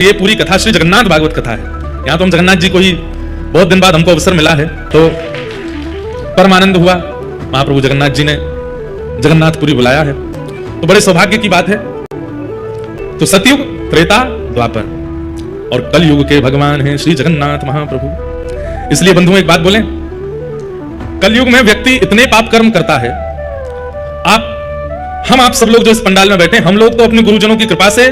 ये पूरी कथा श्री जगन्नाथ भागवत कथा है। यहाँ तो हम जगन्नाथ जी को ही बहुत दिन बाद हमको अवसर मिला है, तो परम आनंद हुआ। महाप्रभु जगन्नाथ जी ने जगन्नाथपुरी बुलाया है, तो बड़े सौभाग्य की बात है। तो सतयुग, त्रेता, द्वापर और कलयुग के भगवान हैं श्री जगन्नाथ महाप्रभु। इसलिए बंधुओं एक बात बोलें, कलयुग में व्यक्ति इतने पाप कर्म करता है। हम आप सब लोग जो इस पंडाल में बैठे, हम लोग तो अपने गुरुजनों की कृपा से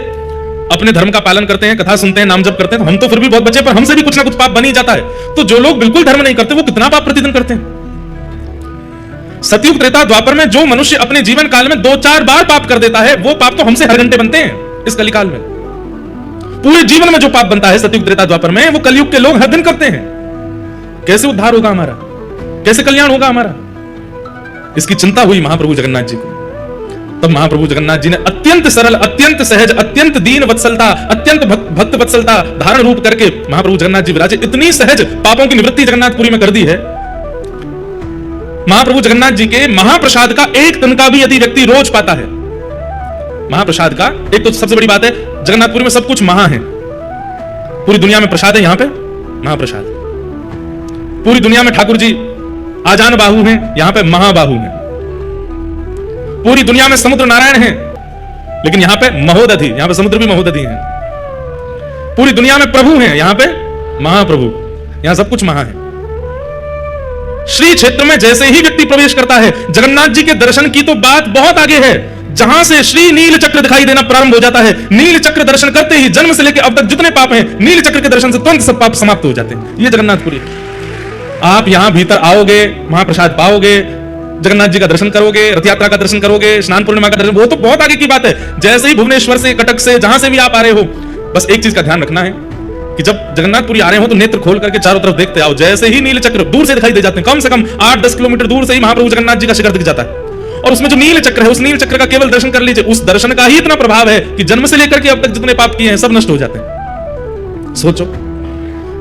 अपने धर्म का पालन करते हैं, कथा सुनते हैं, नाम जप करते हैं, तो हम तो फिर भी बहुत बचे, पर हमसे भी कुछ ना कुछ पाप बन ही जाता है। तो जो लोग बिल्कुल धर्म नहीं करते वो कितना पाप प्रतिदिन करते हैं। सतयुग, त्रेता, द्वापर में जो मनुष्य अपने जीवन काल में 2-4 बार पाप कर देता है, वो पाप तो हमसे हर घंटे बनते हैं इस कलिकाल में। पूरे जीवन में जो पाप बनता है सतयुग, त्रेता, द्वापर में, वो कलयुग के लोग हर दिन करते हैं। कैसे उद्धार होगा हमारा, कैसे कल्याण होगा हमारा, इसकी चिंता हुई महाप्रभु जगन्नाथ जी को। तब महाप्रभु जगन्नाथ जी ने अत्यंत सरल, अत्यंत सहज, अत्यंत दीन वत्सलता, अत्यंत भक्त वत्सलता धारण रूप करके महाप्रभु जगन्नाथ जी विराजे। इतनी सहज पापों की निवृत्ति जगन्नाथपुरी में कर दी है। महाप्रभु जगन्नाथ जी के महाप्रसाद का एक तनका भी यदि व्यक्ति रोज पाता है, महाप्रसाद का एक तो सबसे बड़ी बात है, जगन्नाथपुरी में सब कुछ महा है। पूरी दुनिया में प्रसाद है, यहां पे महाप्रसाद। पूरी दुनिया में ठाकुर जी आजान बाहु हैं, यहां पे महाबाहु हैं। पूरी दुनिया में समुद्र नारायण हैं, लेकिन यहां पे महोदधि, यहां पे समुद्र भी महोदधि हैं। पूरी दुनिया में प्रभु हैं, यहां पे महाप्रभु, यहां सब कुछ महा है। श्री क्षेत्र में जैसे ही व्यक्ति प्रवेश करता है, जगन्नाथ जी के दर्शन की तो बात बहुत आगे है। जहां से श्री नील चक्र दिखाई देना प्रारंभ हो जाता है, नील चक्र दर्शन करते ही जन्म से लेकर अब तक जितने पाप हैं, नील चक्र के दर्शन से तुरंत सब पाप समाप्त हो जाते हैं। ये जगन्नाथपुरी। आप यहां भीतर आओगे, महाप्रसाद पाओगे, जगन्नाथ जी का दर्शन करोगे, रथ यात्रा का दर्शन करोगे, स्नान पूर्णिमा का दर्शन, वो तो बहुत आगे की बात है। जैसे ही भुवनेश्वर से, कटक से, जहां से भी आप आ रहे हो, बस एक चीज का ध्यान रखना है कि जब जगन्नाथपुरी आ रहे हो तो नेत्र खोल करके चारों तरफ देखते आओ। जैसे ही नील चक्र दूर से दिखाई दे जाते हैं, कम से कम 8-10 किलोमीटर दूर से ही महाप्रभु जगन्नाथ जी का शिखर दिख जाता है। और उसमें जो नील चक्र है, उस नील चक्र का केवल दर्शन कर लीजिए। उस दर्शन का ही इतना प्रभाव है कि जन्म से लेकर के अब तक जितने पाप किए हैं सब नष्ट हो जाते हैं। सोचो,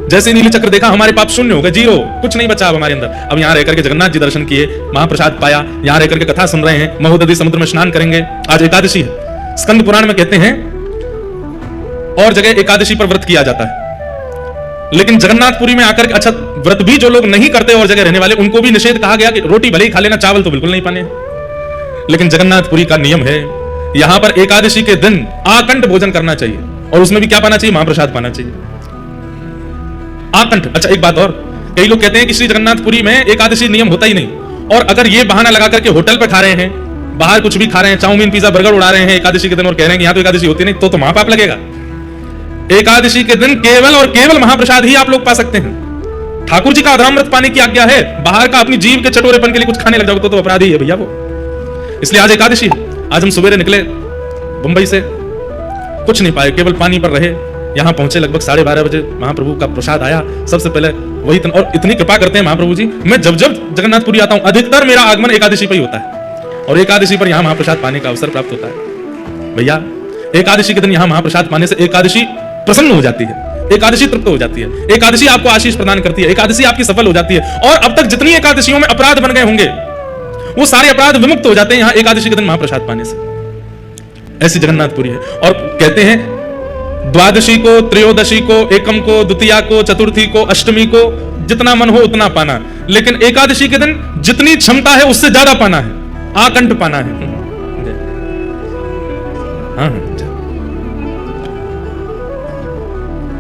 जैसे नील चक्र देखा, हमारे पाप शून्य हो गए, जीरो, कुछ नहीं बचा अब हमारे अंदर। अब यहां रहकर के जगन्नाथ जी दर्शन किए, महाप्रसाद पाया, यहां रहकर के कथा सुन रहे हैं, महोदधि समुद्र में स्नान करेंगे। आज एकादशी है, स्कंद पुराण में कहते हैं और जगह एकादशी पर व्रत किया जाता है, लेकिन जगन्नाथपुरी में आकर, अच्छा व्रत भी जो लोग नहीं करते और जगह रहने वाले, उनको भी निषेध कहा गया कि रोटी भले ही खा लेना, चावल तो बिल्कुल नहीं पाने। लेकिन जगन्नाथपुरी का नियम है, यहां पर एकादशी के दिन आकंठ भोजन करना चाहिए, और उसमें भी क्या पाना चाहिए, महाप्रसाद पाना चाहिए, आकंठ। अच्छा एक बात और, कई लोग कहते हैं कि श्री जगन्नाथपुरी में एकादशी नियम होता ही नहीं, और अगर ये बहाना लगा करके होटल पे खा रहे हैं, बाहर कुछ भी खा रहे हैं, चाउमीन, पिज्जा, बर्गर उड़ा रहे हैं एकादशी के दिन, और कह रहे हैं कि यहां तो एकादशी होती नहीं, तो महापाप लगेगा। एकादशी के दिन केवल और केवल महाप्रसाद ही आप लोग पा सकते हैं। ठाकुर जी का अधरामृत पाने की आज्ञा है, बाहर का अपनी जीव के चटोरेपन के लिए कुछ खाने लग जाओगे तो अपराधी है भैया वो। इसलिए आज एकादशी है। आज हम सुबह निकले मुंबई से, कुछ नहीं पाए, केवल पानी पर रहे। यहां पहुंचे लगभग 12:30 बजे, महाप्रभु का प्रसाद आया सबसे पहले वही और इतनी कृपा करते हैं महाप्रभु जी। मैं जब जब जगन्नाथपुरी आता हूं, अधिकतर मेरा आगमन एकादशी पर ही होता है, और एकादशी पर यहां महाप्रसाद पाने का अवसर प्राप्त होता है। भैया एकादशी के दिन यहां महाप्रसाद पाने से एकादशी प्रसन्न हो जाती है, एकादशी तृप्त हो जाती है, एकादशी आपको आशीष प्रदान करती है, एकादशी आपकी सफल हो जाती है। और अब तक जितनी एकादशियों में अपराध बन गए होंगे, वो सारे अपराध विमुक्त हो जाते हैं यहां एकादशी के दिन महाप्रसाद पाने से। ऐसी जगन्नाथपुरी है। और कहते हैं द्वादशी को, त्रयोदशी को, एकम को, द्वितीया को, चतुर्थी को, अष्टमी को जितना मन हो उतना पाना, लेकिन एकादशी के दिन जितनी क्षमता है उससे ज्यादा पाना है, आकंठ पाना है। हाँ,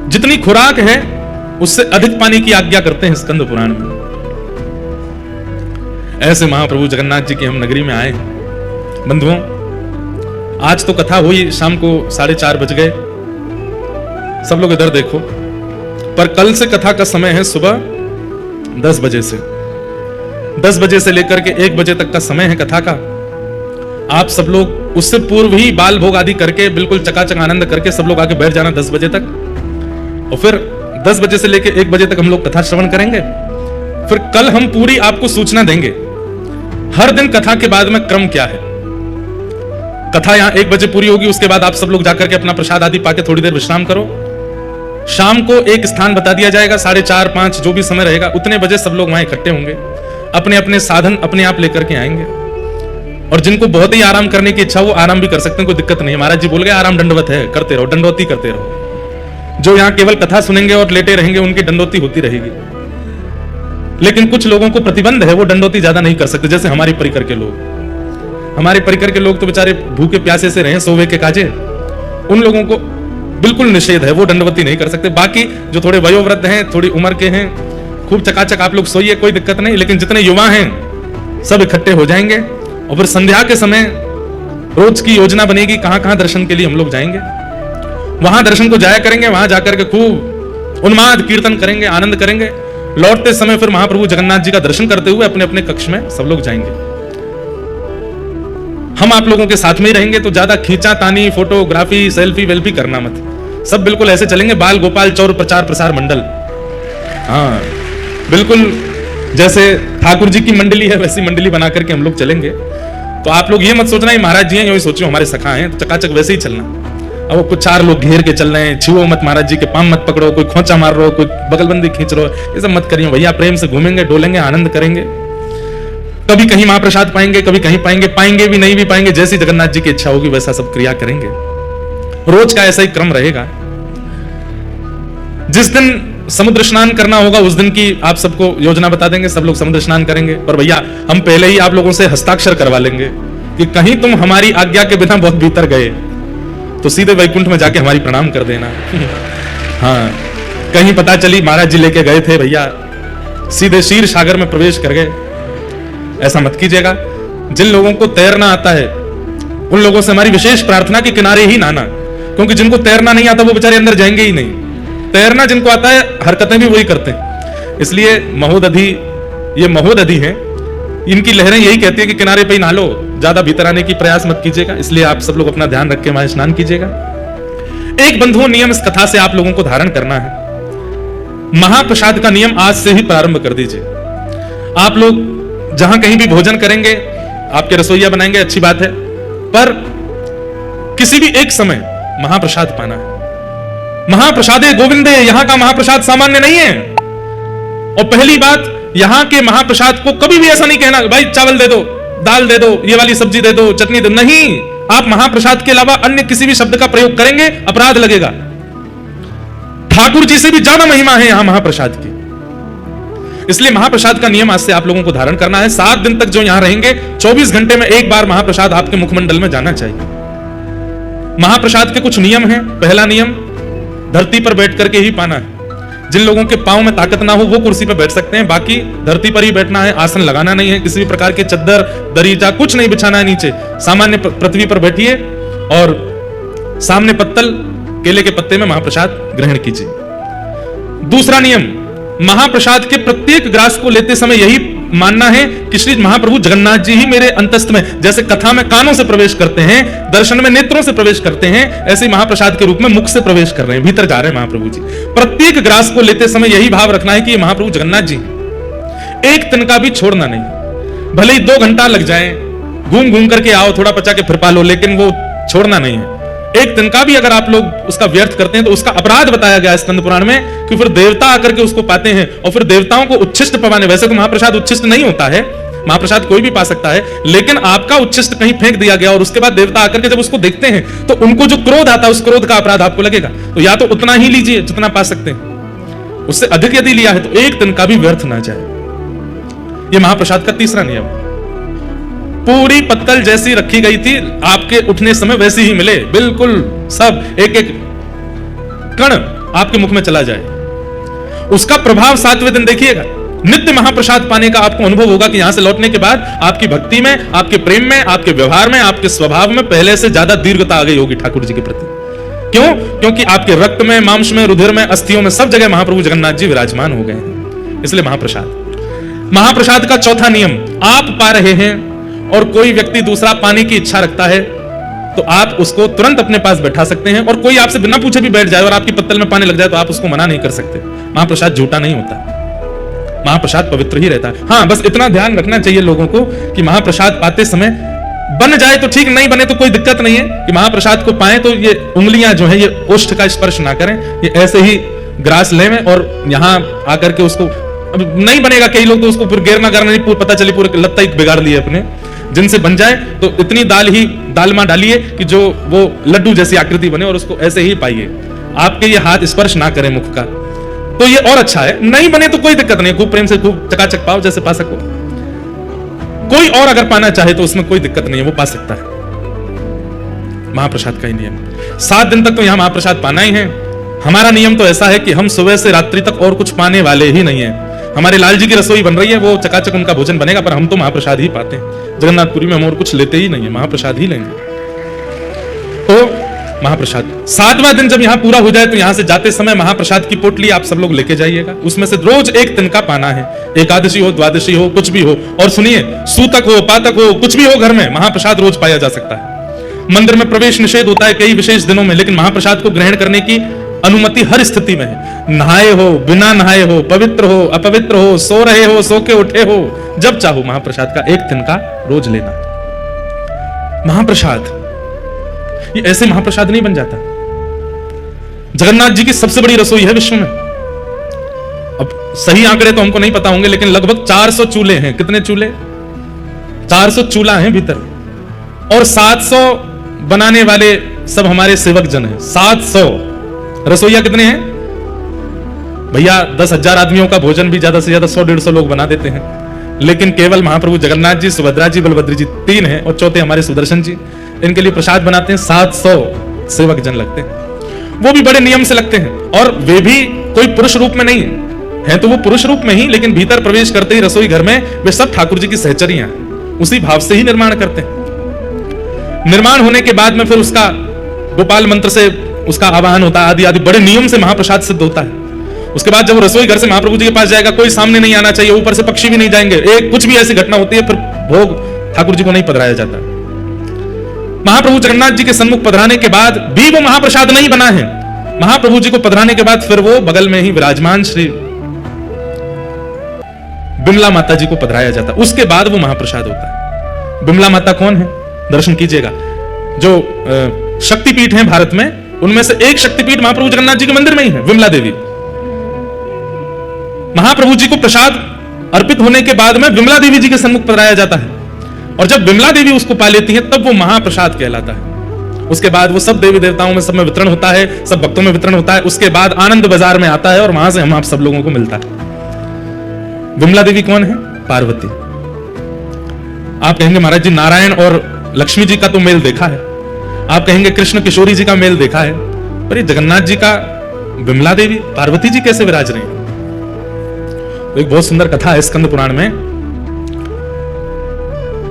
जितनी खुराक है उससे अधिक पानी की आज्ञा करते हैं स्कंद पुराण में। ऐसे महाप्रभु जगन्नाथ जी की हम नगरी में आए। बंधुओं, आज तो कथा हुई, शाम को 4:30 बज गए, सब लोग इधर देखो, पर कल से कथा का समय है सुबह 10 बजे से। 10 बजे से लेकर के 1 बजे तक का समय है कथा का। आप सब लोग उससे पूर्व ही बाल भोग आदि करके बिल्कुल चकाचक आनंद करके सब लोग आके बैठ जाना 10 बजे तक, और फिर 10 बजे से लेकर 1 बजे तक हम लोग कथा श्रवण करेंगे। फिर कल हम पूरी आपको सूचना देंगे हर दिन कथा के बाद में क्रम क्या है। कथा यहां 1 बजे पूरी होगी, उसके बाद आप सब लोग जाकर के अपना प्रसाद आदि पाके थोड़ी देर विश्राम करो। शाम को एक स्थान बता दिया जाएगा, 4:30-5 जो भी समय रहेगा, उतने बजे सब लोग वहां इकट्ठे होंगे, अपने अपने साधन अपने आप लेकर के आएंगे। और जिनको बहुत ही आराम करने की इच्छा, वो आराम भी कर सकते हैं, कोई दिक्कत नहीं। महाराज जी बोल गए आराम दंडवत है, करते रहो, दंडवती करते रहो। जो यहां केवल कथा सुनेंगे और लेटे रहेंगे उनकी डंडोती होती रहेगी। लेकिन कुछ लोगों को प्रतिबंध है, वो डंडोती ज्यादा नहीं कर सकते, जैसे हमारे परिकर के लोग। हमारे परिकर के लोग तो बेचारे भूखे प्यासे से रहे, सोवे के काजे, उन लोगों को बिल्कुल निषेध है, वो दंडवती नहीं कर सकते। बाकी जो थोड़े वयोवृद्ध हैं, थोड़ी उम्र के हैं, खूब चकाचक आप लोग सोइए, कोई दिक्कत नहीं। लेकिन जितने युवा हैं सब इकट्ठे हो जाएंगे और फिर संध्या के समय रोज की योजना बनेगी, कहां कहां दर्शन के लिए हम लोग जाएंगे। वहां दर्शन को जाया करेंगे, वहां जाकर के खूब उन्माद कीर्तन करेंगे, आनंद करेंगे। लौटते समय फिर महाप्रभु जगन्नाथ जी का दर्शन करते हुए अपने अपने कक्ष में सब लोग जाएंगे। हम आप लोगों के साथ में ही रहेंगे, तो ज्यादा खींचा तानी, फोटोग्राफी, सेल्फी वेल्फी करना मत। सब बिल्कुल ऐसे चलेंगे, बाल गोपाल चौर प्रचार प्रसार मंडल। हाँ बिल्कुल, जैसे ठाकुर जी की मंडली है वैसी मंडली बना करके हम लोग चलेंगे। तो आप लोग ये मत सोचना ही महाराज जी हैं, यूं सोचो हमारे सखा हैं, तो चकाचक वैसे ही चलना। अब वो कुछ 4 लोग घेर के चल रहे हैं, छुओ मत महाराज जी के, पांव मत पकड़ो, कोई खोंचा मार रहे हो, कोई बगलबंदी खींच रहे हो, ये सब मत करिए भैया। प्रेम से घूमेंगे, डोलेंगे, आनंद करेंगे। कभी कहीं महाप्रसाद पाएंगे, कभी कहीं पाएंगे भी नहीं भी पाएंगे, जैसी जगन्नाथ जी की इच्छा होगी वैसा सब क्रिया करेंगे। रोज का ऐसा ही क्रम रहेगा। जिस दिन समुद्र स्नान करना होगा उस दिन की आप सबको योजना बता देंगे, सब लोग समुद्र स्नान करेंगे। पर भैया हम पहले ही आप लोगों से हस्ताक्षर करवा लेंगे कि कहीं तुम हमारी आज्ञा के बिना बहुत भीतर गए तो सीधे वैकुंठ में जाके हमारी प्रणाम कर देना। हाँ, कहीं पता चली महाराज जी लेके गए थे भैया, सीधे क्षीर सागर में प्रवेश कर गए, ऐसा मत कीजिएगा। जिन लोगों को तैरना आता है उन लोगों से हमारी विशेष प्रार्थना कि किनारे ही ना आना, क्योंकि जिनको तैरना नहीं आता वो बेचारे अंदर जाएंगे ही नहीं। तैरना जिनको आता है हरकतें भी वही करते हैं। इसलिए महोदधि, ये महोदधि हैं, इनकी लहरें यही कहती है कि किनारे पे ही नहा लो, ज्यादा भीतर आने की प्रयास मत कीजिएगा। इसलिए आप सब लोग अपना ध्यान रख के वहां स्नान कीजिएगा। एक बंधुओं नियम इस कथा से आप लोगों को धारण करना है। महाप्रसाद का नियम आज से ही प्रारंभ कर दीजिए। आप लोग जहां कहीं भी भोजन करेंगे, आपके रसोइया बनाएंगे, अच्छी बात है, पर किसी भी एक समय महाप्रसाद पाना है। महाप्रसादे गोविंदे, यहां का महाप्रसाद सामान्य नहीं है। और पहली बात, यहां के महाप्रसाद को कभी भी ऐसा नहीं कहना भाई चावल दे दो, दाल दे दो, ये वाली सब्जी दे दो, चटनी दे दो, नहीं। आप महाप्रसाद के अलावा अन्य किसी भी शब्द का प्रयोग करेंगे अपराध लगेगा। ठाकुर जी से भी ज्यादा महिमा है यहां महाप्रसाद की। इसलिए महाप्रसाद का नियम आज से आप लोगों को धारण करना है। 7 दिन तक जो यहां रहेंगे 24 घंटे में एक बार महाप्रसाद आपके मुखमंडल में जाना चाहिए। महाप्रसाद के कुछ नियम हैं। पहला नियम, धरती पर बैठ करके ही पाना है। जिन लोगों के पांव में ताकत ना हो वो कुर्सी पर बैठ सकते हैं, बाकी धरती पर ही बैठना है। आसन लगाना नहीं है, किसी भी प्रकार के चद्दर दरीचा कुछ नहीं बिछाना है नीचे। सामान्य पृथ्वी पर बैठिए और सामने पत्तल केले के पत्ते में महाप्रसाद ग्रहण कीजिए। दूसरा नियम, महाप्रसाद के प्रत्येक ग्रास को लेते समय यही मानना है कि श्री महाप्रभु जगन्नाथ जी ही मेरे अंतस्थ में, जैसे कथा में कानों से प्रवेश करते हैं, दर्शन में नेत्रों से प्रवेश करते हैं, ऐसे ही महाप्रसाद के रूप में मुख से प्रवेश कर रहे हैं, भीतर जा रहे हैं महाप्रभु जी। प्रत्येक ग्रास को लेते समय यही भाव रखना है कि ये महाप्रभु जगन्नाथ जी, एक तिनका भी छोड़ना नहीं। भले ही 2 घंटा लग जाए, घूम घूम करके आओ, थोड़ा पचा के फिर पालो, लेकिन वो छोड़ना नहीं है। एक तिनका भी अगर आप लोग उसका व्यर्थ करते हैं तो उसका अपराध बताया गया स्कंद पुराण में कि फिर देवता आकर के उसको पाते हैं और फिर देवताओं को उच्छिष्ट पवाने। वैसे तो महाप्रसाद उच्छिष्ट नहीं होता है, महाप्रसाद कोई भी पा सकता है, लेकिन आपका उच्छिष्ट कहीं फेंक दिया गया और उसके बाद देवता आकर के जब उसको देखते हैं तो उनको जो क्रोध आता है उस क्रोध का अपराध आपको लगेगा। तो या तो उतना ही लीजिए जितना पा सकते हैं, उससे अधिक यदि लिया है तो एक तिनका भी व्यर्थ ना जाए। यह महाप्रसाद का तीसरा नियम है। पूरी पत्तल जैसी रखी गई थी आपके उठने समय वैसी ही मिले, बिल्कुल सब एक एक कण आपके मुख में चला जाए। उसका प्रभाव 7वें दिन देखिएगा। नित्य महाप्रसाद पाने का आपको अनुभव होगा कि यहां से लौटने के बाद आपकी भक्ति में, आपके प्रेम में, आपके व्यवहार में, आपके स्वभाव में पहले से ज्यादा दीर्घता आ गई होगी ठाकुर जी के प्रति। क्यों? क्योंकि आपके रक्त में, मांस में, रुधिर में, अस्थियों में, सब जगह महाप्रभु जगन्नाथ जी विराजमान हो गए हैं। इसलिए महाप्रसाद का चौथा नियम, आप पा रहे हैं और कोई व्यक्ति दूसरा पाने की इच्छा रखता है तो आप उसको तुरंत अपने पास बैठा सकते हैं, और कोई आपसे बिना पूछे भी बैठ जाए और आपकी पत्तल में पानी लग जाए तो आप उसको मना नहीं कर सकते। महाप्रसाद झूठा नहीं होता, महाप्रसाद पवित्र ही रहता है। हाँ, बस इतना ध्यान रखना चाहिए लोगों को कि महाप्रसाद पाते समय बन जाए तो ठीक, नहीं बने तो कोई दिक्कत नहीं है कि महाप्रसाद को पाए तो ये उंगलियां जो है ये ओष्ठ का स्पर्श ना करें, ये ऐसे ही ग्रास ले में और यहां आकर के उसको, अब नहीं बनेगा, कई लोग तो उसको फिर गेरना करना नहीं, पता चली पूरे लत्ता ही बिगाड़ लिए अपने। जिनसे बन जाए तो इतनी दाल मां डालिए कि जो वो लड्डू जैसी आकृति बने और उसको ऐसे ही पाइए। आपके ये हाथ स्पर्श ना करें मुख का, तो ये और अच्छा है। नहीं बने तो कोई दिक्कत नहीं, खूब प्रेम से खूब चकाचक पाओ जैसे पा सको। कोई और अगर पाना चाहे तो उसमें कोई दिक्कत नहीं है, वो पा सकता है। महाप्रसाद का ही नियम, 7 दिन तक तो यहां महाप्रसाद पाना ही है। हमारा नियम तो ऐसा है कि हम सुबह से रात्रि तक और कुछ पाने वाले ही नहीं है। हमारे लाल जी की रसोई बन रही है, वो चकाचक उनका भोजन बनेगा, पर हम तो महाप्रसाद ही पाते हैं। जगन्नाथपुरी में हम और कुछ लेते ही नहीं है, महाप्रसाद ही लेंगे। तो महाप्रसाद 7वां दिन जब यहाँ पूरा हो जाए तो यहाँ से जाते समय महाप्रसाद की पोटली आप सब लोग लेके जाइएगा। उसमें से रोज एक तिनका पाना है, एकादशी हो, द्वादशी हो, कुछ भी हो। और सुनिए, सूतक हो, पातक हो, कुछ भी हो, घर में महाप्रसाद रोज पाया जा सकता है। मंदिर में प्रवेश निषेध होता है कई विशेष दिनों में, लेकिन महाप्रसाद को ग्रहण करने की अनुमति हर स्थिति में है। नहाए हो, बिना नहाए हो, पवित्र हो, अपवित्र हो, सो रहे हो, सो के उठे हो, जब चाहो महाप्रसाद का एक तिनका रोज लेना। महाप्रसाद ये ऐसे महाप्रसाद नहीं बन जाता। जगन्नाथ जी की सबसे बड़ी रसोई है विश्व में। अब सही आंकड़े तो हमको नहीं पता होंगे, लेकिन लगभग 400 चूल्हे हैं। कितने चूल्हे? 400 चूल्हा है भीतर, और 700 बनाने वाले सब हमारे सेवक जन हैं। 700 रसोईया कितने हैं भैया? 10,000 आदमियों का भोजन भी ज्यादा से ज्यादा 100-150 लोग बना देते हैं, लेकिन केवल महाप्रभु जगन्नाथ जी, सुभद्रा जी, बलभद्र जी 3 हैं, और चौथे हमारे सुदर्शन जी। इनके लिए प्रसाद बनाते हैं 700 सेवक जन लगते हैं। वो भी बड़े नियम से लगते हैं, और वे भी कोई पुरुष रूप में नहीं है, तो वो पुरुष रूप में ही, लेकिन भीतर प्रवेश करते ही रसोई घर में वे सब ठाकुर जी की सहचरियां उसी भाव से ही निर्माण करते हैं। निर्माण होने के बाद में फिर उसका गोपाल मंत्र से उसका आवाहन होता है, आदि आदि बड़े नियम से महाप्रसाद सिद्ध होता है। उसके बाद जब वो रसोई घर से महाप्रभु जी के पास जाएगा, कोई सामने नहीं आना चाहिए, ऊपर से पक्षी भी नहीं जाएंगे, एक कुछ भी ऐसी घटना होती है, फिर भोग ठाकुर जी को नहीं पधराया जाता। महाप्रभु जगन्नाथ जी के सन्मुख पधराने के बाद भी वो महाप्रसाद नहीं बना है। महाप्रभु जी को पधराने के बाद फिर वो बगल में ही विराजमान श्री बिमला माता जी को पधराया जाता, उसके बाद वो महाप्रसाद होता है। बिमला माता कौन है? दर्शन कीजिएगा। जो शक्तिपीठ हैं भारत में, उनमें से एक शक्तिपीठ महाप्रभु जगन्नाथ जी के मंदिर में ही है, विमला देवी। महाप्रभु जी को प्रसाद अर्पित होने के बाद में विमला देवी जी के सन्मुख पधराया जाता है, और जब विमला देवी उसको पा लेती है तब वो महाप्रसाद कहलाता है। उसके बाद वो सब देवी देवताओं में सब में वितरण होता है, सब भक्तों में वितरण होता है। उसके बाद आनंद बाजार में आता है, और वहां से हम आप सब लोगों को मिलता है। विमला देवी कौन है? पार्वती। आप कहेंगे महाराज जी नारायण और लक्ष्मी जी का तो मेल देखा है, आप कहेंगे कृष्ण किशोरी जी का मेल देखा है, पर ये जगन्नाथ जी का विमला देवी पार्वती जी कैसे विराज रही? तो एक बहुत सुंदर कथा है स्कंद पुराण में।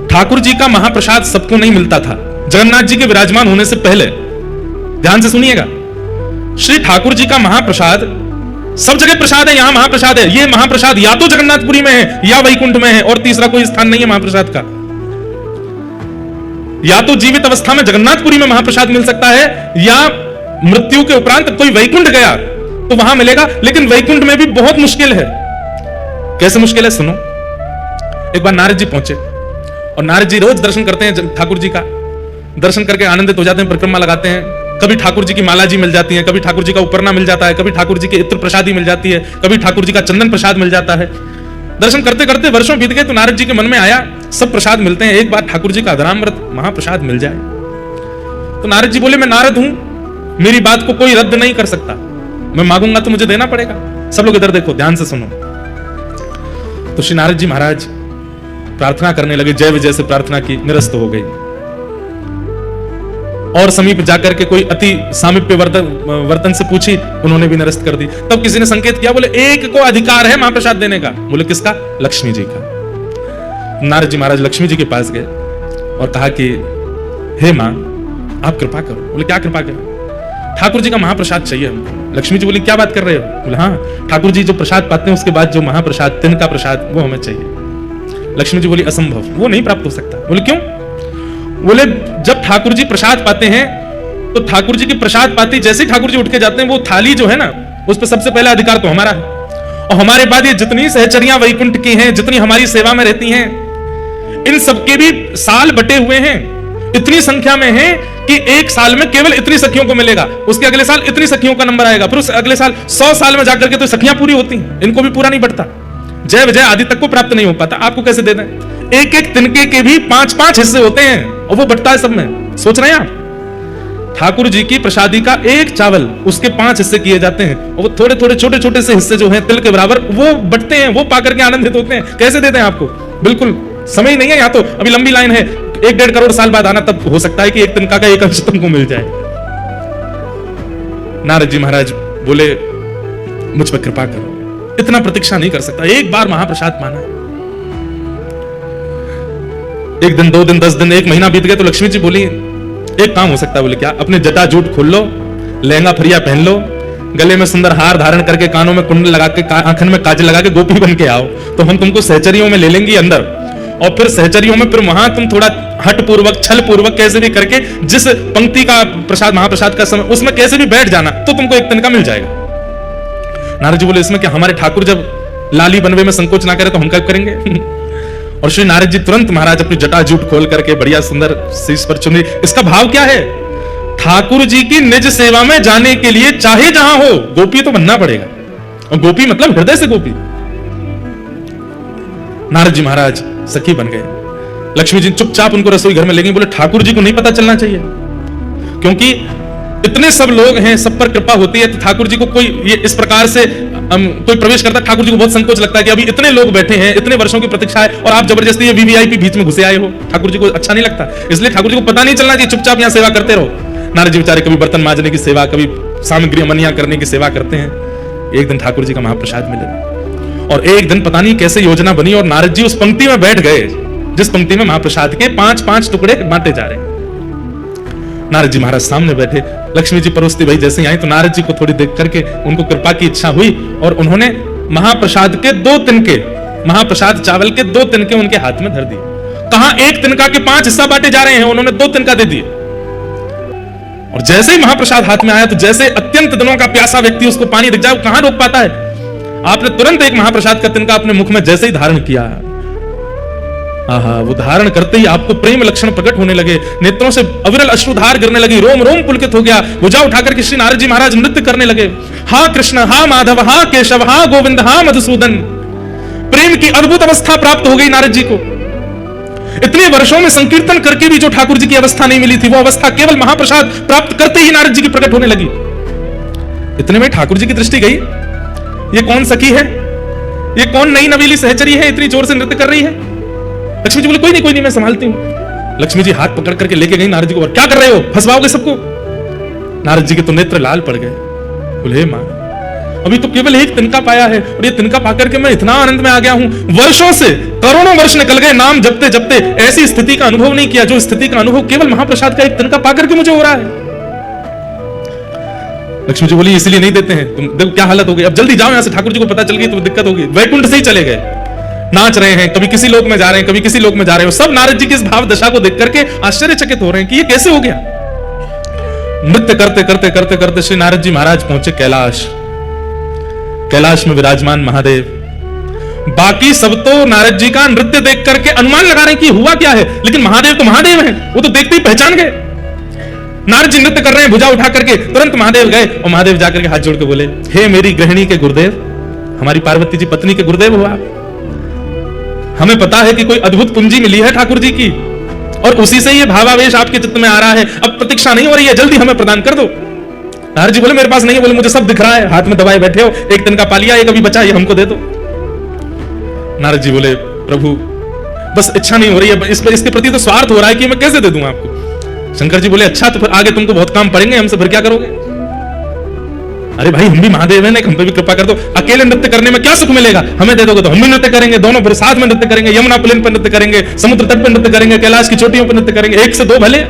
ठाकुर जी का महाप्रसाद सबको नहीं मिलता था जगन्नाथ जी के विराजमान होने से पहले। ध्यान से सुनिएगा, श्री ठाकुर जी का महाप्रसाद सब जगह प्रसाद है, यहां महाप्रसाद है। ये महाप्रसाद या तो जगन्नाथपुरी में है या वैकुंठ में है, और तीसरा कोई स्थान नहीं है महाप्रसाद का। या तो जीवित अवस्था में जगन्नाथपुरी में महाप्रसाद मिल सकता है, या मृत्यु के उपरांत कोई वैकुंठ गया तो वहां मिलेगा, लेकिन वैकुंठ में भी बहुत मुश्किल है। कैसे मुश्किल है सुनो। एक बार नारद जी पहुंचे, और नारद जी रोज दर्शन करते हैं ठाकुर जी का, दर्शन करके आनंदित हो जाते हैं, परिक्रमा लगाते हैं। कभी ठाकुर जी की माला जी मिल जाती है, कभी ठाकुर जी का उपरना मिल जाता है, कभी ठाकुर जी की इत्र प्रसादी मिल जाती है, कभी ठाकुर जी का चंदन प्रसाद मिल जाता है। दर्शन करते करते वर्षों बीत गए, तो नारद जी के मन में आया सब प्रसाद मिलते हैं, एक बार ठाकुर जी का अधरामृत महाप्रसाद मिल जाए। तो नारद जी बोले, मैं नारद हूं, मेरी बात को कोई रद्द नहीं कर सकता, मैं मांगूंगा तो मुझे देना पड़ेगा। सब लोग इधर देखो, ध्यान से सुनो। तो श्री नारद जी महाराज प्रार्थना करने लगे, जय विजय से प्रार्थना की, निरस्त हो गई। और समीप जाकर के कोई अति सामीप्य वर्तन से पूछी, उन्होंने भी निरस्त कर दी। तब किसी ने संकेत किया, बोले एक को अधिकार है महाप्रसाद देने का। बोले किसका? लक्ष्मी जी का। नारद जी महाराज लक्ष्मी जी के पास गए और कहा कि हे मां, आप कृपा करो। बोले क्या कृपा करो? ठाकुर जी का महाप्रसाद चाहिए हमको। लक्ष्मी जी बोली क्या बात कर रहे हो? बोले हाँ, ठाकुर जी जो प्रसाद पाते हैं उसके बाद जो महाप्रसाद तिनका प्रसाद वो हमें चाहिए। लक्ष्मी जी बोली असंभव, वो नहीं प्राप्त हो सकता। बोले क्यों? बोले जब ठाकुर जी प्रसाद पाते हैं तो ठाकुर जी की प्रसाद पाती जैसे ठाकुर जी उठ के जाते हैं, वो थाली जो है ना, उस पर सबसे पहला अधिकार तो हमारा है। और हमारे बाद ये जितनी सहचरियां वैकुंठ की हैं, जितनी हमारी सेवा में रहती हैं, इन सबके भी साल बटे हुए हैं, इतनी संख्या में हैं कि एक साल में केवल इतनी सखियों को मिलेगा, उसके अगले साल इतनी सखियों का नंबर आएगा, फिर उस अगले साल 100 साल में जाकर के तो सखियां पूरी होती हैं, इनको भी पूरा नहीं बढ़ता। जय विजय आदि तक को प्राप्त नहीं हो पाता, आपको कैसे दे दें? एक एक तिनके के भी 5-5 हिस्से होते हैं और वो बटता है सब में। सोच रहे हैं आप? ठाकुर जी की प्रसादी का एक चावल उसके 5 हिस्से किए जाते हैं और वो थोड़े थोड़े छोटे छोटे से हिस्से जो हैं तिल के बराबर वो बटते हैं, वो पाकर के आनंदित होते हैं। कैसे देते हैं आपको? बिल्कुल समय नहीं है, यहाँ तो अभी लंबी लाइन है, 1-1.5 करोड़ साल बाद आना, तब हो सकता है कि एक तिनका का एक अंश तुमको मिल जाए। नारद जी महाराज बोले मुझ पर कृपा करो, इतना प्रतीक्षा नहीं कर सकता, एक बार महाप्रसाद माना। 1 दिन 2 दिन 10 दिन 1 महीना बीत गया तो लक्ष्मी जी बोली एक काम हो सकता है। बोले क्या? अपने जटा जूट खोल लो, लहंगा फरिया पहन लो, गले में सुंदर हार धारण करके, कानों में कुंडल लगा के, आंखन में काजल लगा के गोपी बन के आओ, तो हम तुमको सहचरियों में ले लेंगे अंदर, और फिर सहचरियों में फिर वहां तुम थोड़ा हट पूर्वक छल पूर्वक कैसे भी करके जिस पंक्ति का प्रसाद महाप्रसाद का समय उसमें कैसे भी बैठ जाना, तो तुमको एक तिनका मिल जाएगा। नारद जी बोले इसमें क्या, हमारे ठाकुर जब लाली बनवे में संकोच ना करे तो हम क्या करेंगे? और श्री नारद जी तुरंत महाराज अपनी जटा जूट खोल करके बढ़िया सुंदर शीश पर चुनी। इसका भाव क्या है? ठाकुर जी की निज सेवा में जाने के लिए चाहे जहां हो गोपी तो बनना पड़ेगा, और गोपी मतलब हृदय से गोपी। नारद जी महाराज सखी बन गए। लक्ष्मी जी चुपचाप उनको रसोई घर में ले गई। बोले ठाकुर जी को नहीं पता चलना चाहिए, क्योंकि इतने सब लोग हैं, सब पर कृपा होती है, तो ठाकुर जी को कोई ये इस प्रकार से कोई प्रवेश करता है, ठाकुर जी को बहुत संकोच लगता है कि अभी इतने लोग बैठे हैं, इतने वर्षों की प्रतीक्षा है, और आप जबरदस्ती ये वीवीआईपी बीच में घुसे आए हो, ठाकुर जी को अच्छा नहीं लगता। इसलिए ठाकुर जी को पता नहीं चलना चाहिए, चुपचाप यहाँ सेवा करते रहो। नारद जी बेचारे कभी बर्तन मांजने की सेवा, कभी सामग्री अमनिया करने की सेवा करते हैं। एक दिन ठाकुर जी का महाप्रसाद मिले, और एक दिन पता नहीं कैसे योजना बनी और नारद जी उस पंक्ति में बैठ गए जिस पंक्ति में महाप्रसाद के 5-5 टुकड़े बांटे जा रहे हैं। नारद जी महाराज सामने बैठे, लक्ष्मी जी परोसती भाई जैसे ही आई तो नारद जी को थोड़ी देख करके उनको कृपा की इच्छा हुई, और उन्होंने महाप्रसाद के 2 तिनके, महाप्रसाद चावल के 2 तिनके उनके हाथ में धर दिए। कहां एक तिनका के 5 हिस्सा बांटे जा रहे हैं, उन्होंने 2 तिनका दे दिए। और जैसे ही महाप्रसाद हाथ में आया तो जैसे अत्यंत दिनों का प्यासा व्यक्ति उसको पानी दिख जाए, वो कहां रोक पाता है? आपने तुरंत एक महाप्रसाद का तिनका अपने मुख में जैसे ही धारण किया, आहा, वो धारण करते ही आपको प्रेम लक्षण प्रकट होने लगे, नेत्रों से अविरल अश्रुधार गिरने लगी, रोम रोम पुलकित हो गया। भुजा उठाकर के श्री नारद जी महाराज नृत्य करने लगे। हा कृष्ण, हा माधव, हा केशव, हा गोविंद, हा मधुसूदन। प्रेम की अद्भुत अवस्था प्राप्त हो गई नारद जी को। इतने वर्षों में संकीर्तन करके भी जो ठाकुर जी की अवस्था नहीं मिली थी, वो अवस्था केवल महाप्रसाद प्राप्त करते ही नारद जी की प्रकट होने लगी। इतने में ठाकुर जी की दृष्टि गई, ये कौन सखी है, ये कौन नई नवीली सहचरी है, इतनी जोर से नृत्य कर रही है? लक्ष्मी जी बोले कोई नहीं मैं संभालती हूं। लक्ष्मी जी हाथ पकड़ करके लेके गई नारद जी को, और क्या कर रहे हो, फंसवाओगे सबको? नारद जी के तो नेत्र लाल पड़ गए। बोले मां, अभी तो केवल एक तिनका पाया है, और ये तिनका पाकर के मैं इतना आनंद में आ गया हूं, वर्षों से करोड़ों वर्ष निकल गए, नाम जपते जपते ऐसी स्थिति का अनुभव नहीं किया जो स्थिति का अनुभव केवल महाप्रसाद का एक तिनका पाकर के मुझे हो रहा है। लक्ष्मी जी बोली इसलिए नहीं देते हैं, तुम देखो क्या हालत हो गई, अब जल्दी जाओ यहां से, ठाकुर जी को पता चल गई तो दिक्कत होगी। वैकुंठ से ही चले गए, नाच रहे हैं, कभी किसी लोक में जा रहे हैं, कभी किसी लोक में जा रहे हैं। सब नारद जी की इस भाव दशा को देख करके आश्चर्यचकित हो रहे हैं कि ये कैसे हो गया। नृत्य करते करते करते करते श्री नारद जी महाराज पहुंचे कैलाश। कैलाश में विराजमान महादेव, बाकी सब तो नारद जी का नृत्य देख करके अनुमान लगा रहे हैं कि हुआ क्या है, लेकिन महादेव तो महादेव हैं, वो तो देखते ही पहचान गए। नारद जी नृत्य कर रहे हैं, भुजा उठा करके, तुरंत महादेव गए और महादेव जाकर के हाथ जोड़ के बोले, हे मेरी गृहिणी के गुरुदेव, हमारी पार्वती जी पत्नी के गुरुदेव हो आप। हमें पता है कि कोई अद्भुत कुंजी मिली है ठाकुर जी की, और उसी से ये भावावेश आपके चित्त में आ रहा है, अब प्रतीक्षा नहीं हो रही है, जल्दी हमें प्रदान कर दो। नारद जी बोले मेरे पास नहीं है, बोले मुझे सब दिख रहा है, हाथ में दबाए बैठे हो, एक तिनका पा लिया, एक अभी बचा, ये हमको दे दो। नारद जी बोले प्रभु बस इच्छा नहीं हो रही है, इसके प्रति तो स्वार्थ हो रहा है कि मैं कैसे दे दूं आपको। शंकर जी बोले अच्छा तो फिर आगे तुमको बहुत काम पड़ेंगे हमसे, फिर क्या करोगे? अरे भाई हम भी महादेव हैं, हम पे भी कृपा कर दो, अकेले नृत्य करने में क्या सुख मिलेगा, हमें दे दोगे तो हम भी नृत्य करेंगे, दोनों फिर साथ में नृत्य करेंगे, यमुना पुलिन पर नृत्य करेंगे, समुद्र तट पर नृत्य करेंगे, कैलाश की चोटियों पर नृत्य करेंगे, 1 से 2 भले।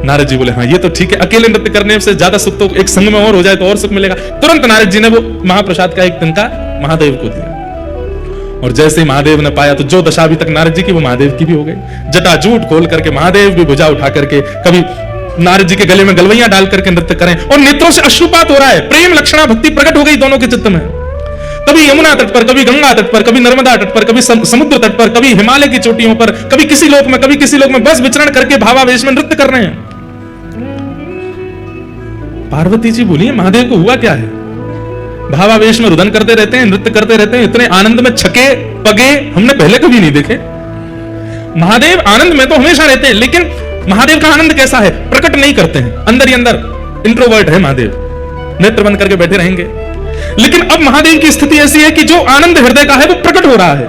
नारद जी बोले हाँ ये तो ठीक है, अकेले नृत्य करने से ज्यादा सुख तो एक संग में और हो जाए तो और सुख मिलेगा। तुरंत नारद जी ने वो महाप्रसाद का एक तिनका महादेव को दिया, और जैसे ही महादेव ने पाया तो जो दशा अभी तक नारद जी की वो महादेव की भी हो गई। जटा जूट खोल करके महादेव भी भुजा उठा करके कभी नारद जी के गले में गलवैया डाल करके नृत्य करें, और नेत्रों से अश्रुपात हो रहा है, प्रेम लक्षणा भक्ति प्रकट हो गई दोनों के चित्त में। कभी यमुना तट पर, कभी गंगा तट पर, कभी नर्मदा तट पर, कभी समुद्र तट पर, कभी हिमालय की चोटियों पर, कभी किसी लोक में, कभी किसी लोक में, बस विचरण करके भावावेश में नृत्य कर रहे हैं। पार्वती जी बोली महादेव को हुआ क्या है, भावावेश में रुदन करते रहते हैं, नृत्य करते रहते हैं, इतने आनंद में छके पगे हमने पहले कभी नहीं देखे। महादेव आनंद में तो हमेशा रहते हैं, लेकिन महादेव का आनंद कैसा है? प्रकट नहीं करते हैं, अंदर ही अंदर इंट्रोवर्ट है महादेव, नेत्र बंद करके बैठे रहेंगे। लेकिन अब महादेव की स्थिति ऐसी है कि जो आनंद हृदय का है वो प्रकट हो रहा है।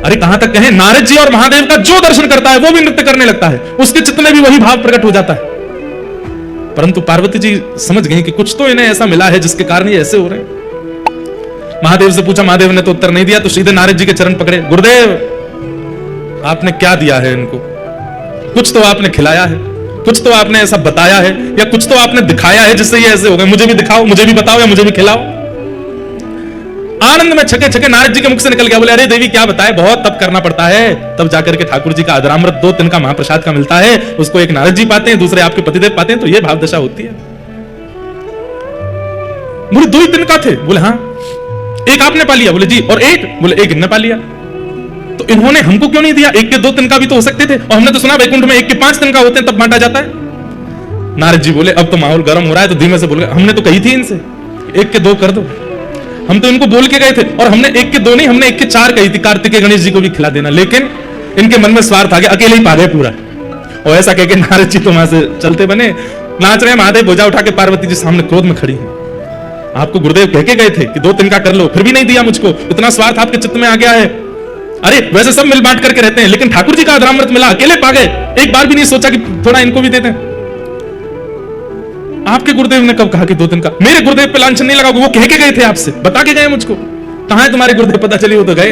अरे कहां तक कहें, नारद जी और महादेव का जो दर्शन करता है वो भी नृत्य करने लगता है, उसके चित्त में भी वही भाव प्रकट हो जाता है। परंतु पार्वती जी समझ गई कि कुछ तो इन्हें ऐसा मिला है जिसके कारण ये ऐसे हो रहे हैं। महादेव से पूछा, महादेव ने तो उत्तर नहीं दिया, तो सीधे नारद जी के चरण पकड़े। गुरुदेव आपने क्या दिया है इनको? कुछ तो आपने खिलाया है, कुछ तो आपने ऐसा बताया है, या कुछ तो आपने दिखाया है जिससे ये ऐसे हो गए। मुझे भी दिखाओ, मुझे भी बताओ, या मुझे भी खिलाओ। आनंद में छके छके नारद जी के मुख से निकल गया। बोले अरे देवी क्या बताए, बहुत तप करना पड़ता है, तब जाकर के ठाकुर जी का अधरामृत 2 तिनका महाप्रसाद का मिलता है। उसको एक नारद जी पाते हैं, दूसरे आपके पतिदेव पाते हैं, तो ये भाव दशा होती है। बोले 2 ही तिनका थे? बोले हाँ। एक आपने पा लिया? बोले जी। और एक? बोले एक इनने पा लिया। तो इन्होंने हमको क्यों नहीं दिया? एक के 2 तिनका भी तो हो सकते थे, और हमने तो सुना वैकुंठ में 1 के 5 तिनका होते हैं, तब बांटा जाता है। नारद जी बोले अब तो माहौल गर्म हो रहा है, तो धीमे से बोल गए, हमने तो कही थी इनसे 1 के 2 कर दो। हम तो इनको बोल के गए थे, और हमने 1 के 2 नहीं, हमने 1 के 4 कही थी, कार्तिकेय गणेश जी को भी खिला देना। लेकिन इनके मन में स्वार्थ आ गया, अकेले ही पा गए पूरा। और ऐसा कह के नारद जी तो वहां से चलते बने, नाच रहे। महादेव बोझा उठा के पार्वती जी सामने क्रोध में खड़ी है। आपको गुरुदेव कह के गए थे कि 2 तिनका कर लो, फिर भी नहीं दिया मुझको, इतना स्वार्थ आपके चित्त में आ गया है। अरे वैसे सब मिल बांट करके रहते हैं, लेकिन ठाकुर जी का अधरामृत मिला, अकेले पा गए, एक बार भी नहीं सोचा कि थोड़ा इनको भी दे दें। आपके गुरुदेव ने कब कहा कि 2 तिनका? मेरे गुरुदेव पे लांछन नहीं लगा, वो कह के गए थे आपसे, बता के गए मुझको। कहां है तुम्हारे गुरुदेव? पता चली वो तो गए।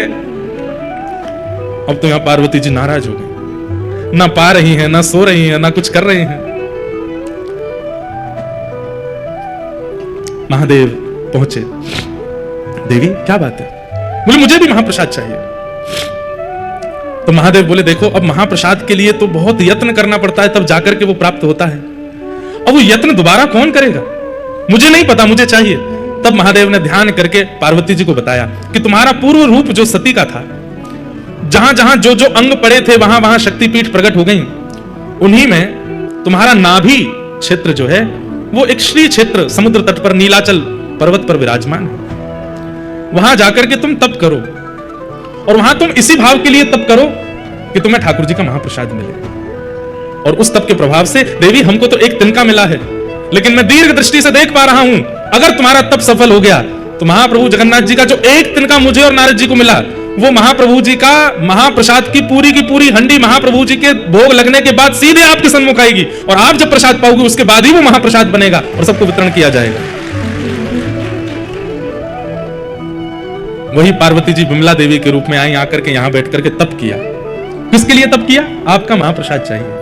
अब तो यहां पार्वती जी नाराज हो गई, ना पा रही हैं, ना सो रही हैं, ना कुछ कर रही हैं। महादेव पहुंचे। देवी क्या बात है? बोले मुझे भी महाप्रसाद चाहिए। तो महादेव बोले देखो, अब महाप्रसाद के लिए तो बहुत यत्न करना पड़ता है, तब जाकर के वो प्राप्त होता है। अब वो यत्न दोबारा कौन करेगा? मुझे नहीं पता, मुझे चाहिए। तब महादेव ने ध्यान करके पार्वती जी को बताया कि तुम्हारा पूर्व रूप जो सती का था, जहां जहां जो जो अंग पड़े थे वहां वहां शक्तिपीठ प्रकट हो गई। उन्हीं में तुम्हारा नाभि क्षेत्र जो है वो एक श्री क्षेत्र समुद्र तट पर नीलाचल पर्वत पर विराजमान है। वहां जाकर के तुम तप करो, और वहां तुम इसी भाव के लिए तप करो कि तुम्हें ठाकुर जी का महाप्रसाद मिले। और उस तप के प्रभाव से देवी हमको तो 1 तिनका मिला है, लेकिन मैं दीर्घ दृष्टि से देख पा रहा हूं, अगर तुम्हारा तप सफल हो गया तो महाप्रभु जगन्नाथ जी का जो 1 तिनका मुझे और नारद जी को मिला, वो महाप्रभु जी का महाप्रसाद की पूरी हंडी महाप्रभु जी के भोग लगने के बाद सीधे आपके सन्मुख आएगी, और आप जब प्रसाद पाओगे उसके बाद ही वो महाप्रसाद बनेगा और सबको वितरण किया जाएगा। वही पार्वती जी विमला देवी के रूप में आई, आकर के यहां बैठ करके तप किया। किसके लिए तप किया? आपका महाप्रसाद चाहिए।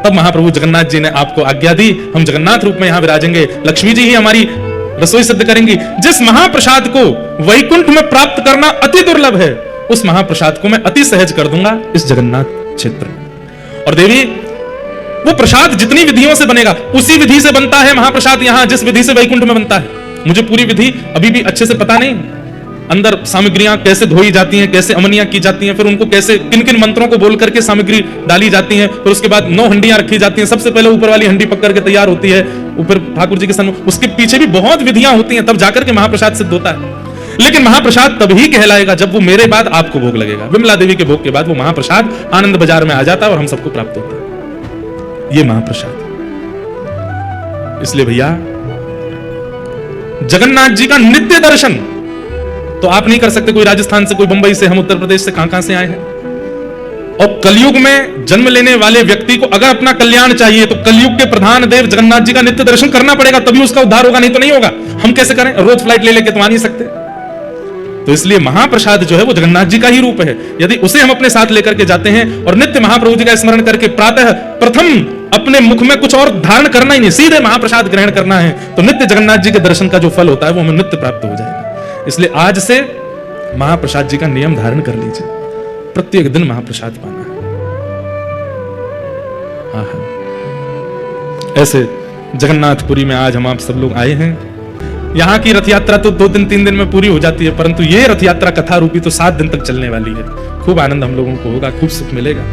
तब महाप्रभु जगन्नाथ जी ने आपको आज्ञा दी, हम जगन्नाथ रूप में यहां विराजेंगे, लक्ष्मी जी ही हमारी रसोई सिद्ध करेंगी। जिस महाप्रसाद को वैकुंठ में प्राप्त करना अति दुर्लभ है, उस महाप्रसाद को मैं अति सहज कर दूंगा इस जगन्नाथ क्षेत्र में। और देवी वो प्रसाद जितनी विधियों से बनेगा उसी विधि से बनता है महाप्रसाद यहां, जिस विधि से वैकुंठ में बनता है। मुझे पूरी विधि अभी भी अच्छे से पता नहीं, अंदर सामग्रियां कैसे धोई जाती हैं, कैसे अमनियां की जाती हैं, फिर उनको कैसे किन किन मंत्रों को बोल करके सामग्री डाली जाती है, फिर उसके बाद 9 हंडियां रखी जाती हैं। सबसे पहले ऊपर वाली हंडी पक करके तैयार होती है ऊपर ठाकुर जी के सन्मुख, उसके पीछे भी बहुत विधियां होती हैं, तब जाकर के महाप्रसाद सिद्ध होता है। लेकिन महाप्रसाद तभी कहलाएगा जब वो मेरे बाद आपको भोग लगेगा। विमला देवी के भोग के बाद वो महाप्रसाद आनंद बाजार में आ जाता है और हम सबको प्राप्त होता है ये महाप्रसाद। इसलिए भैया जगन्नाथ जी का नित्य दर्शन तो आप नहीं कर सकते, कोई राजस्थान से, कोई बंबई से, हम उत्तर प्रदेश से, कहां से आए हैं। और कलयुग में जन्म लेने वाले व्यक्ति को अगर अपना कल्याण चाहिए तो कलयुग के प्रधान देव जगन्नाथ जी का नित्य दर्शन करना पड़ेगा, तभी उसका उद्धार होगा, नहीं तो नहीं होगा। हम कैसे करें? रोज फ्लाइट ले लेके तो आ नहीं सकते। तो इसलिए महाप्रसाद जो है वो जगन्नाथ जी का ही रूप है। यदि उसे हम अपने साथ लेकर के जाते हैं और नित्य महाप्रभु जी का स्मरण करके प्रातः प्रथम अपने मुख में कुछ और धारण करना ही नहीं, सीधे महाप्रसाद ग्रहण करना है, तो नित्य जगन्नाथ जी के दर्शन का जो फल होता है वो हमें नित्य प्राप्त हो जाएगा। इसलिए आज से महाप्रसाद जी का नियम धारण कर लीजिए, प्रत्येक दिन महाप्रसाद पाना है। ऐसे जगन्नाथपुरी में आज हम आप सब लोग आए हैं। यहाँ की रथ यात्रा तो 2 दिन 3 दिन में पूरी हो जाती है, परंतु ये रथ यात्रा कथा रूपी तो 7 दिन तक चलने वाली है। खूब आनंद हम लोगों को होगा, खूब सुख मिलेगा।